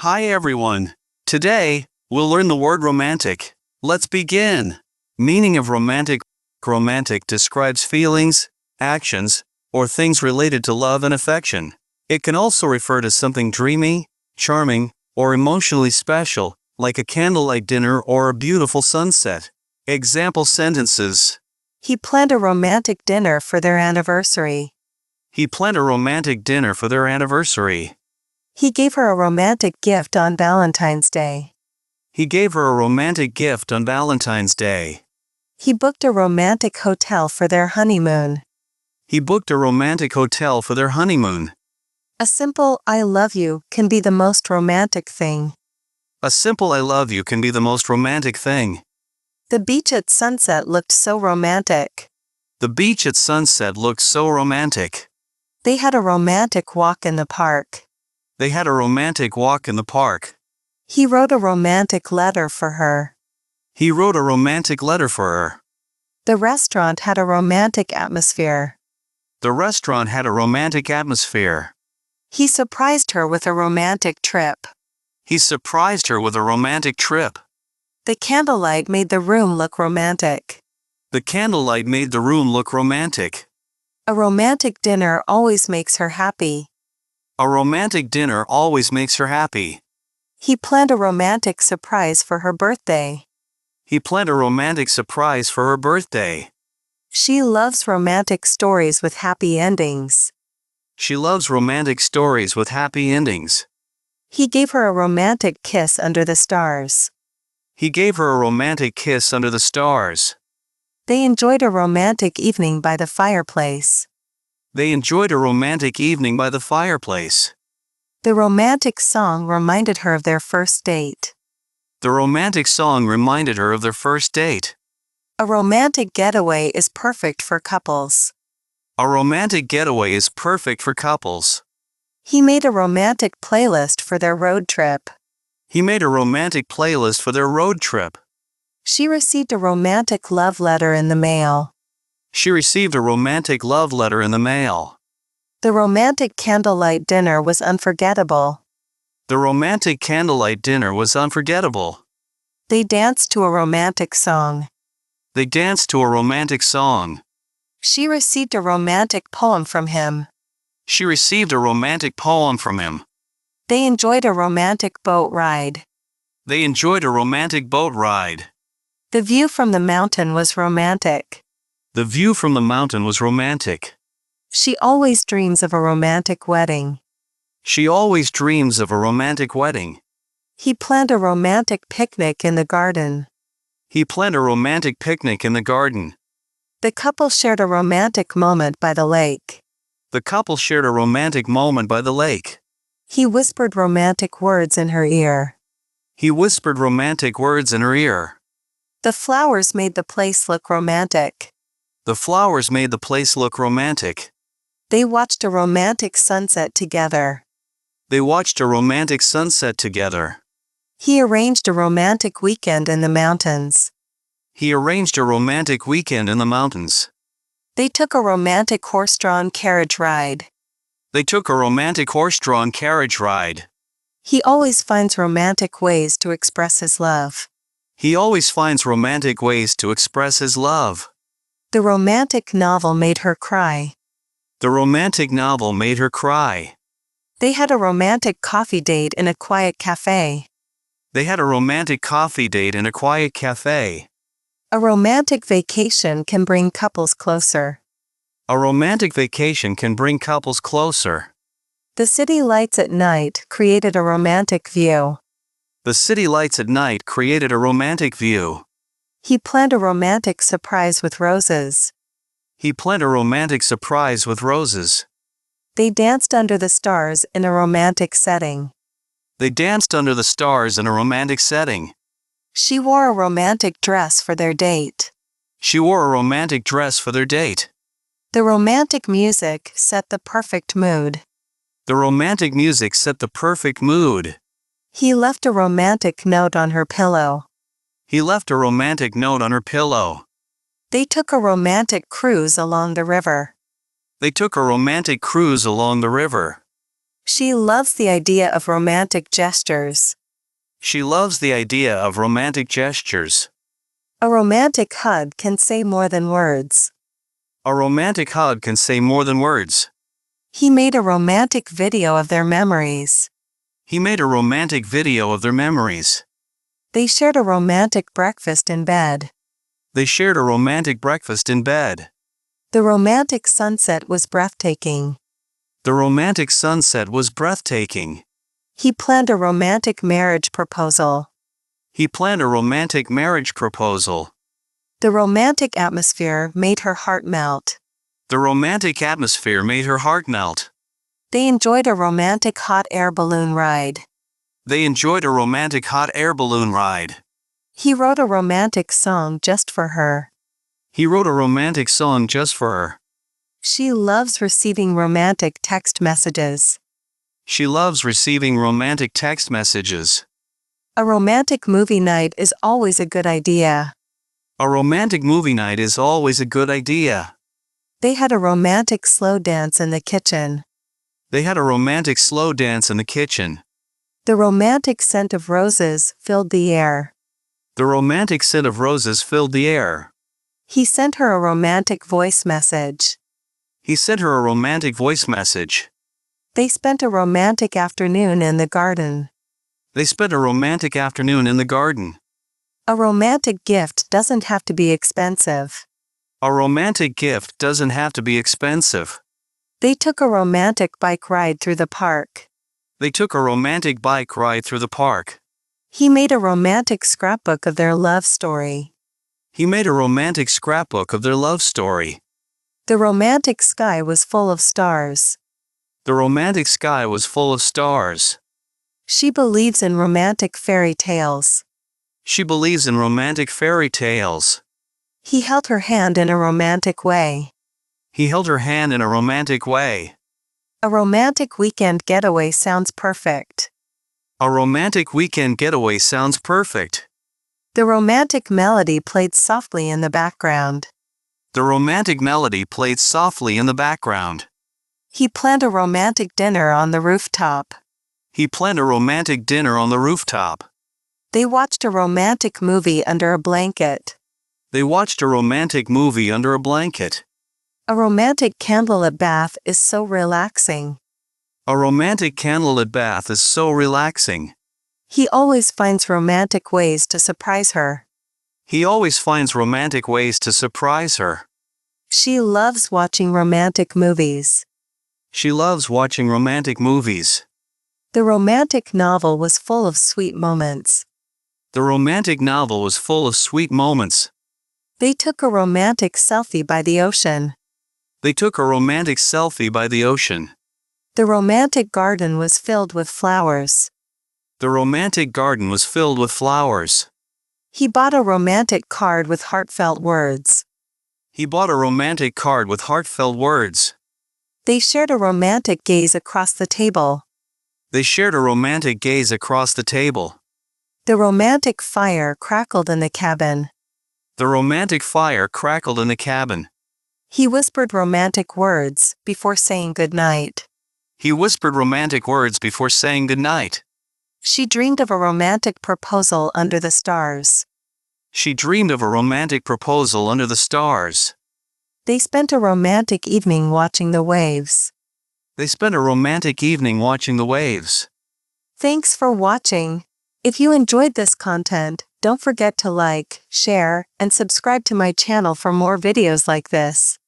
Hi everyone. Today, we'll learn the word romantic. Let's begin. Meaning of romantic. Romantic describes feelings, actions, or things related to love and affection. It can also refer to something dreamy, charming, or emotionally special, like a candlelight dinner or a beautiful sunset. Example sentences. He planned a romantic dinner for their anniversary. He planned a romantic dinner for their anniversary. He gave her a romantic gift on Valentine's Day. He gave her a romantic gift on Valentine's Day. He booked a romantic hotel for their honeymoon. He booked a romantic hotel for their honeymoon. A simple "I love you" can be the most romantic thing. A simple "I love you" can be the most romantic thing. The beach at sunset looked so romantic. The beach at sunset looked so romantic. They had a romantic walk in the park. They had a romantic walk in the park. He wrote a romantic letter for her. He wrote a romantic letter for her. The restaurant had a romantic atmosphere. The restaurant had a romantic atmosphere. He surprised her with a romantic trip. He surprised her with a romantic trip. The candlelight made the room look romantic. The candlelight made the room look romantic. A romantic dinner always makes her happy. A romantic dinner always makes her happy. He planned a romantic surprise for her birthday. He planned a romantic surprise for her birthday. She loves romantic stories with happy endings. She loves romantic stories with happy endings. He gave her a romantic kiss under the stars. He gave her a romantic kiss under the stars. They enjoyed a romantic evening by the fireplace. They enjoyed a romantic evening by the fireplace. The romantic song reminded her of their first date. The romantic song reminded her of their first date. A romantic getaway is perfect for couples. A romantic getaway is perfect for couples. He made a romantic playlist for their road trip. He made a romantic playlist for their road trip. She received a romantic love letter in the mail. She received a romantic love letter in the mail. The romantic candlelight dinner was unforgettable. The romantic candlelight dinner was unforgettable. They danced to a romantic song. They danced to a romantic song. She received a romantic poem from him. She received a romantic poem from him. They enjoyed a romantic boat ride. They enjoyed a romantic boat ride. The view from the mountain was romantic. The view from the mountain was romantic. She always dreams of a romantic wedding. She always dreams of a romantic wedding. He planned a romantic picnic in the garden. He planned a romantic picnic in the garden. The couple shared a romantic moment by the lake. The couple shared a romantic moment by the lake. He whispered romantic words in her ear. He whispered romantic words in her ear. The flowers made the place look romantic. The flowers made the place look romantic. They watched a romantic sunset together. They watched a romantic sunset together. He arranged a romantic weekend in the mountains. He arranged a romantic weekend in the mountains. They took a romantic horse-drawn carriage ride. They took a romantic horse-drawn carriage ride. He always finds romantic ways to express his love. He always finds romantic ways to express his love. The romantic novel made her cry. The romantic novel made her cry. They had a romantic coffee date in a quiet cafe. They had a romantic coffee date in a quiet cafe. A romantic vacation can bring couples closer. A romantic vacation can bring couples closer. The city lights at night created a romantic view. The city lights at night created a romantic view. He planned a romantic surprise with roses. He planned a romantic surprise with roses. They danced under the stars in a romantic setting. They danced under the stars in a romantic setting. She wore a romantic dress for their date. She wore a romantic dress for their date. The romantic music set the perfect mood. The romantic music set the perfect mood. He left a romantic note on her pillow. He left a romantic note on her pillow. They took a romantic cruise along the river. They took a romantic cruise along the river. She loves the idea of romantic gestures. She loves the idea of romantic gestures. A romantic hug can say more than words. A romantic hug can say more than words. He made a romantic video of their memories. He made a romantic video of their memories. They shared a romantic breakfast in bed. They shared a romantic breakfast in bed. The romantic sunset was breathtaking. The romantic sunset was breathtaking. He planned a romantic marriage proposal. He planned a romantic marriage proposal. The romantic atmosphere made her heart melt. The romantic atmosphere made her heart melt. They enjoyed a romantic hot air balloon ride. They enjoyed a romantic hot air balloon ride. He wrote a romantic song just for her. He wrote a romantic song just for her. She loves receiving romantic text messages. She loves receiving romantic text messages. A romantic movie night is always a good idea. A romantic movie night is always a good idea. They had a romantic slow dance in the kitchen. They had a romantic slow dance in the kitchen. The romantic scent of roses filled the air. The romantic scent of roses filled the air. He sent her a romantic voice message. He sent her a romantic voice message. They spent a romantic afternoon in the garden. They spent a romantic afternoon in the garden. A romantic gift doesn't have to be expensive. A romantic gift doesn't have to be expensive. They took a romantic bike ride through the park. They took a romantic bike ride through the park. He made a romantic scrapbook of their love story. He made a romantic scrapbook of their love story. The romantic sky was full of stars. The romantic sky was full of stars. She believes in romantic fairy tales. She believes in romantic fairy tales. He held her hand in a romantic way. He held her hand in a romantic way. A romantic weekend getaway sounds perfect. A romantic weekend getaway sounds perfect. The romantic melody played softly in the background. The romantic melody played softly in the background. He planned a romantic dinner on the rooftop. He planned a romantic dinner on the rooftop. They watched a romantic movie under a blanket. They watched a romantic movie under a blanket. A romantic candlelit bath is so relaxing. A romantic candlelit bath is so relaxing. He always finds romantic ways to surprise her. He always finds romantic ways to surprise her. She loves watching romantic movies. She loves watching romantic movies. The romantic novel was full of sweet moments. The romantic novel was full of sweet moments. They took a romantic selfie by the ocean. They took a romantic selfie by the ocean. The romantic garden was filled with flowers. The romantic garden was filled with flowers. He bought a romantic card with heartfelt words. He bought a romantic card with heartfelt words. They shared a romantic gaze across the table. They shared a romantic gaze across the table. The romantic fire crackled in the cabin. The romantic fire crackled in the cabin. He whispered romantic words before saying goodnight. He whispered romantic words before saying goodnight. She dreamed of a romantic proposal under the stars. She dreamed of a romantic proposal under the stars. They spent a romantic evening watching the waves. They spent a romantic evening watching the waves. Thanks for watching. If you enjoyed this content, don't forget to like, share, and subscribe to my channel for more videos like this.